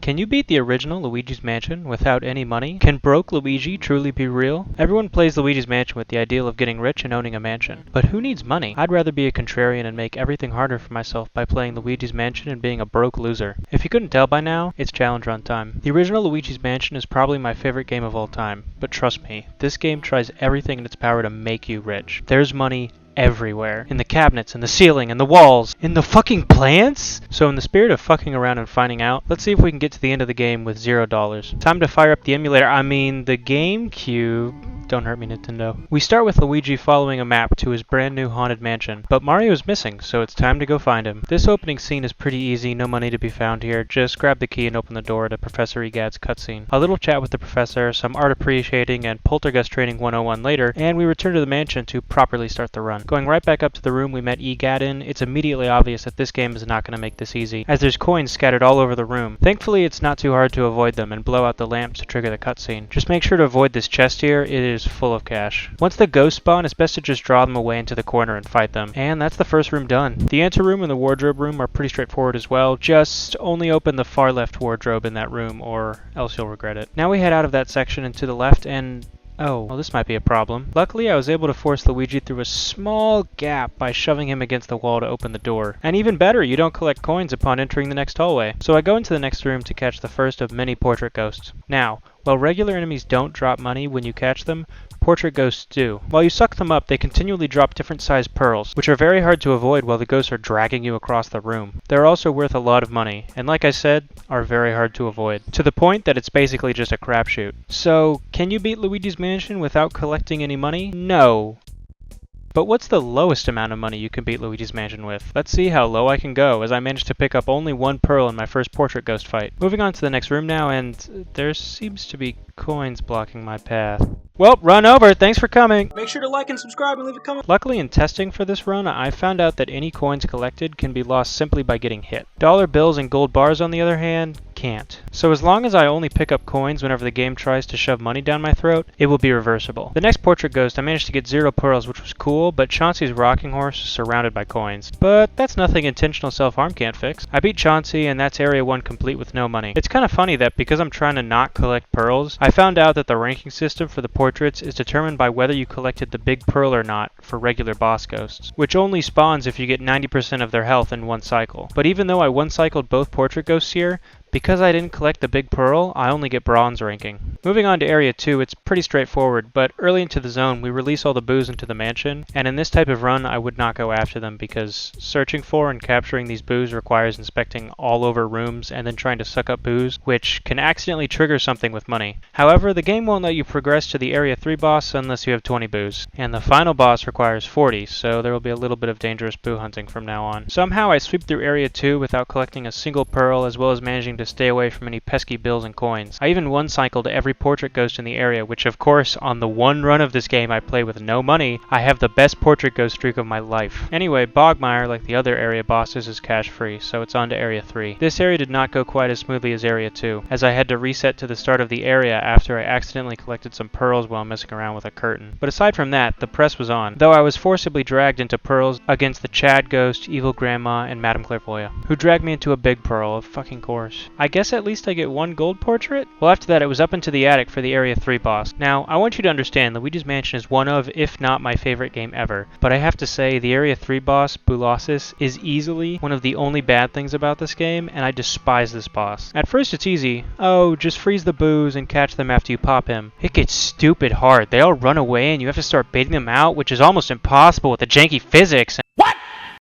Can you beat the original Luigi's Mansion without any money? Can broke Luigi truly be real? Everyone plays Luigi's Mansion with the ideal of getting rich and owning a mansion. But who needs money? I'd rather be a contrarian and make everything harder for myself by playing Luigi's Mansion and being a broke loser. If you couldn't tell by now, it's challenge run time. The original Luigi's Mansion is probably my favorite game of all time, but trust me, this game tries everything in its power to make you rich. There's money everywhere. In the cabinets, in the ceiling, in the walls, in the fucking plants! So in the spirit of fucking around and finding out, let's see if we can get to the end of the game with $0. Time to fire up the emulator, the GameCube. Don't hurt me, Nintendo. We start with Luigi following a map to his brand new haunted mansion, but Mario is missing, so it's time to go find him. This opening scene is pretty easy, no money to be found here. Just grab the key and open the door to Professor Egad's cutscene. A little chat with the professor, some art appreciating, and poltergeist training 101 later, and we return to the mansion to properly start the run. Going right back up to the room we met Egad in, it's immediately obvious that this game is not going to make this easy, as there's coins scattered all over the room. Thankfully, it's not too hard to avoid them and blow out the lamps to trigger the cutscene. Just make sure to avoid this chest here, it is full of cash. Once the ghosts spawn, it's best to just draw them away into the corner and fight them. And that's the first room done. The anteroom and the wardrobe room are pretty straightforward as well, just only open the far left wardrobe in that room or else you'll regret it. Now we head out of that section and to the left and oh, well this might be a problem. Luckily I was able to force Luigi through a small gap by shoving him against the wall to open the door. And even better, you don't collect coins upon entering the next hallway. So I go into the next room to catch the first of many portrait ghosts. Now, while regular enemies don't drop money when you catch them, portrait ghosts do. While you suck them up, they continually drop different sized pearls, which are very hard to avoid while the ghosts are dragging you across the room. They're also worth a lot of money, and like I said, are very hard to avoid. To the point that it's basically just a crapshoot. So, can you beat Luigi's Mansion without collecting any money? No. But what's the lowest amount of money you can beat Luigi's Mansion with? Let's see how low I can go, as I managed to pick up only one pearl in my first portrait ghost fight. Moving on to the next room now, and there seems to be coins blocking my path. Well, run over, thanks for coming! Make sure to like and subscribe and leave a comment. Luckily in testing for this run, I found out that any coins collected can be lost simply by getting hit. Dollar bills and gold bars, on the other hand, can't. So as long as I only pick up coins whenever the game tries to shove money down my throat, it will be reversible. The next portrait ghost, I managed to get 0 pearls, which was cool, but Chauncey's rocking horse is surrounded by coins. But that's nothing intentional self-harm can't fix. I beat Chauncey, and that's area 1 complete with no money. It's kind of funny that because I'm trying to not collect pearls, I found out that the ranking system for the portraits is determined by whether you collected the big pearl or not for regular boss ghosts, which only spawns if you get 90% of their health in one cycle. But even though I one-cycled both portrait ghosts here, because I didn't collect the big pearl, I only get bronze ranking. Moving on to area 2, it's pretty straightforward, but early into the zone we release all the boos into the mansion, and in this type of run I would not go after them because searching for and capturing these boos requires inspecting all over rooms and then trying to suck up boos, which can accidentally trigger something with money. However, the game won't let you progress to the area 3 boss unless you have 20 boos, and the final boss requires 40, so there will be a little bit of dangerous boo hunting from now on. Somehow I sweep through area 2 without collecting a single pearl, as well as managing to stay away from any pesky bills and coins. I even one-cycled every portrait ghost in the area, which of course, on the one run of this game I play with no money, I have the best portrait ghost streak of my life. Anyway, Bogmire, like the other area bosses, is cash-free, so it's on to area 3. This area did not go quite as smoothly as area 2, as I had to reset to the start of the area after I accidentally collected some pearls while messing around with a curtain. But aside from that, the press was on, though I was forcibly dragged into pearls against the Chad Ghost, Evil Grandma, and Madame Clairvoyant, who dragged me into a big pearl, of fucking course. I guess at least I get one gold portrait? Well, after that it was up into the attic for the area 3 boss. Now, I want you to understand, Luigi's Mansion is one of, if not my favorite game ever, but I have to say, the area 3 boss, Boolossus, is easily one of the only bad things about this game, and I despise this boss. At first it's easy. Oh, just freeze the boos and catch them after you pop him. It gets stupid hard. They all run away and you have to start baiting them out, which is almost impossible with the janky physics. What?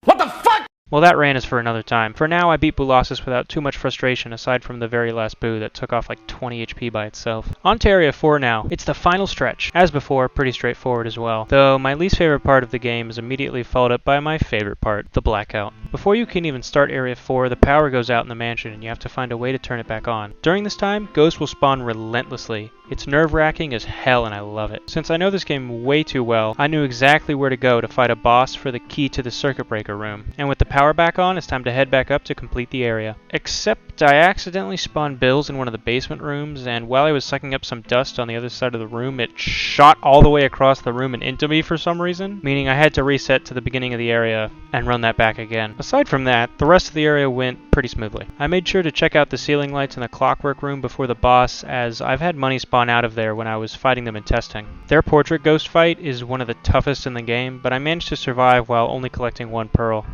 What the fuck? Well, that rant is for another time. For now, I beat Boolossus without too much frustration aside from the very last boo that took off like 20 HP by itself. On to area 4 now. It's the final stretch. As before, pretty straightforward as well. Though my least favorite part of the game is immediately followed up by my favorite part, the blackout. Before you can even start area 4, the power goes out in the mansion and you have to find a way to turn it back on. During this time, ghosts will spawn relentlessly. It's nerve-wracking as hell and I love it. Since I know this game way too well, I knew exactly where to go to fight a boss for the key to the circuit breaker room. And with the power back on, it's time to head back up to complete the area. Except I accidentally spawned Bills in one of the basement rooms, and while I was sucking up some dust on the other side of the room, it shot all the way across the room and into me for some reason, meaning I had to reset to the beginning of the area and run that back again. Aside from that, the rest of the area went pretty smoothly. I made sure to check out the ceiling lights in the clockwork room before the boss, as I've had money spawn out of there when I was fighting them in testing. Their portrait ghost fight is one of the toughest in the game, but I managed to survive while only collecting 1 pearl.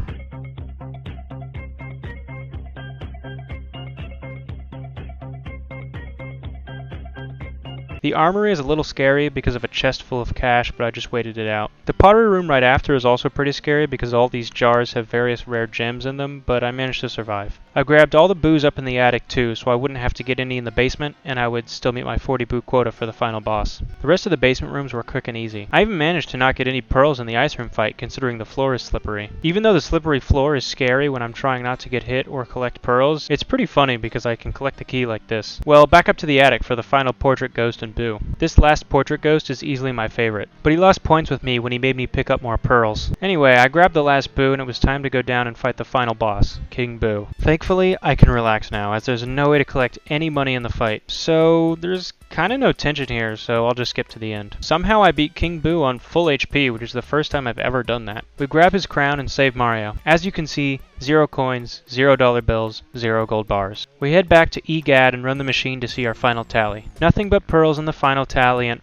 The armory is a little scary because of a chest full of cash, but I just waited it out. The pottery room right after is also pretty scary because all these jars have various rare gems in them, but I managed to survive. I grabbed all the booze up in the attic too, so I wouldn't have to get any in the basement, and I would still meet my 40 boo quota for the final boss. The rest of the basement rooms were quick and easy. I even managed to not get any pearls in the ice room fight, considering the floor is slippery. Even though the slippery floor is scary when I'm trying not to get hit or collect pearls, it's pretty funny because I can collect the key like this. Well, back up to the attic for the final portrait ghost and boo. This last portrait ghost is easily my favorite, but he lost points with me when he made me pick up more pearls. Anyway, I grabbed the last boo and it was time to go down and fight the final boss, King Boo. Thankfully, I can relax now, as there's no way to collect any money in the fight, so there's kinda no tension here, so I'll just skip to the end. Somehow I beat King Boo on full HP, which is the first time I've ever done that. We grab his crown and save Mario. As you can see, 0 coins, $0 bills, 0 gold bars. We head back to EGAD and run the machine to see our final tally. Nothing but pearls in the final tally and...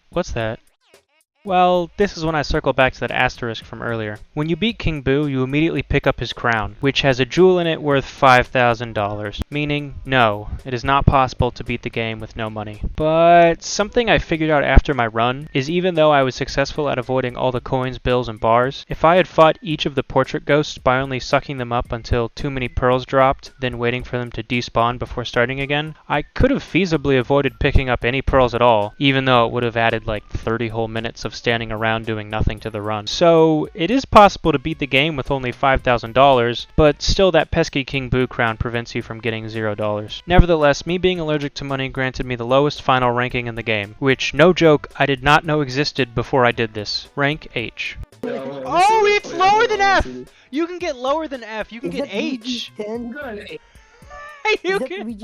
what's that? Well, this is when I circle back to that asterisk from earlier. When you beat King Boo, you immediately pick up his crown, which has a jewel in it worth $5,000. Meaning, no, it is not possible to beat the game with no money. But something I figured out after my run is even though I was successful at avoiding all the coins, bills, and bars, if I had fought each of the portrait ghosts by only sucking them up until too many pearls dropped, then waiting for them to despawn before starting again, I could have feasibly avoided picking up any pearls at all, even though it would have added like 30 whole minutes of standing around doing nothing to the run. So it is possible to beat the game with only $5,000, but still that pesky King Boo crown prevents you from getting $0. Nevertheless, me being allergic to money granted me the lowest final ranking in the game, which, no joke, I did not know existed before I did this. Rank H. Oh, it's lower than F! You can get lower than F, you can get H! You can...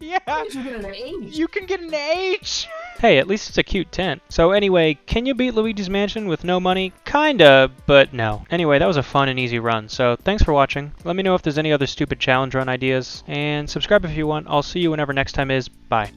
Yeah! You can get an H! Hey, at least it's a cute tent. So anyway, can you beat Luigi's Mansion with no money? Kinda, but no. Anyway, that was a fun and easy run, so thanks for watching. Let me know if there's any other stupid challenge run ideas, and subscribe if you want. I'll see you whenever next time is. Bye.